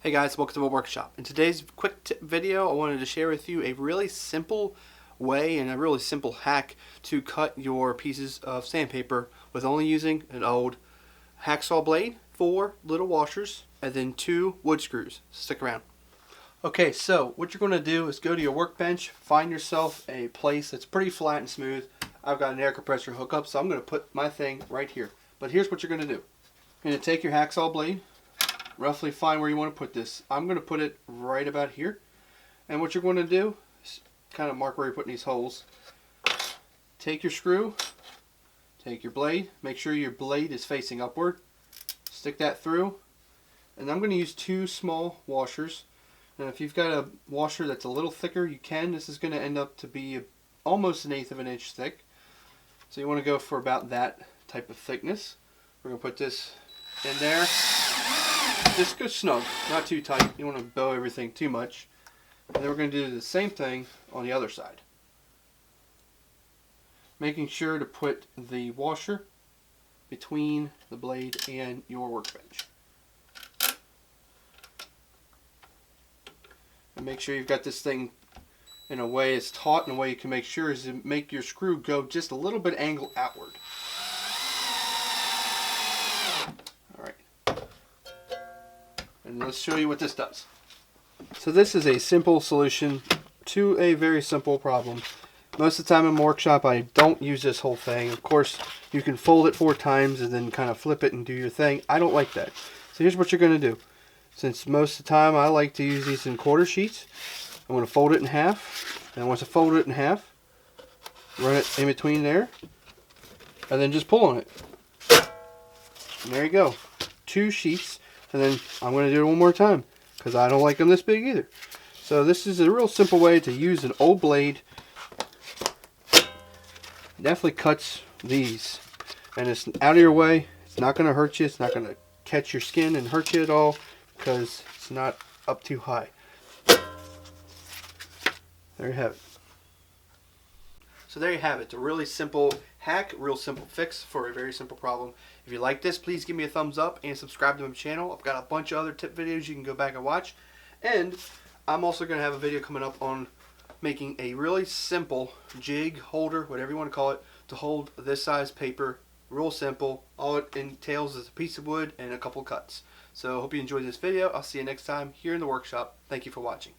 Hey guys, welcome to my workshop. In today's quick tip video, I wanted to share with you a really simple way and a really simple hack to cut your pieces of sandpaper with only using an old hacksaw blade, 4 little washers, and then 2 wood screws. Stick around. Okay, so what you're going to do is go to your workbench, find yourself a place that's pretty flat and smooth. I've got an air compressor hookup, so I'm going to put my thing right here. But here's what you're going to do. You're going to take your hacksaw blade, roughly find where you want to put this. I'm going to put it right about here. And what you're going to do is kind of mark where you're putting these holes. Take your screw, take your blade, make sure your blade is facing upward. Stick that through. And I'm going to use 2 small washers. And if you've got a washer that's a little thicker, you can. This is going to end up to be almost 1/8 of an inch thick. So you want to go for about that type of thickness. We're going to put this in there. Just go snug, not too tight. You don't want to bow everything too much. And then we're going to do the same thing on the other side. Making sure to put the washer between the blade and your workbench. And make sure you've got this thing in a way it's taut, and a way you can make sure is to make your screw go just a little bit angle outward. And let's show you what this does. So this is a simple solution to a very simple problem. Most of the time in my workshop I don't use this whole thing. Of course you can fold it 4 times and then kind of flip it and do your thing. I don't like that. So here's what you're going to do. Since most of the time I like to use these in quarter sheets, I'm going to fold it in half. And once I fold it in half, run it in between there, and then just pull on it. And there you go. 2 sheets. And then I'm going to do it one more time because I don't like them this big either. So this is a real simple way to use an old blade. Definitely cuts these. And it's out of your way. It's not going to hurt you. It's not going to catch your skin and hurt you at all because it's not up too high. There you have it. So there you have it. It's a really simple hack, real simple fix for a very simple problem. If you like this, please give me a thumbs up and subscribe to my channel. I've got a bunch of other tip videos you can go back and watch. And I'm also going to have a video coming up on making a really simple jig holder, whatever you want to call it, to hold this size paper. Real simple. All it entails is a piece of wood and a couple cuts. So I hope you enjoyed this video. I'll see you next time here in the workshop. Thank you for watching.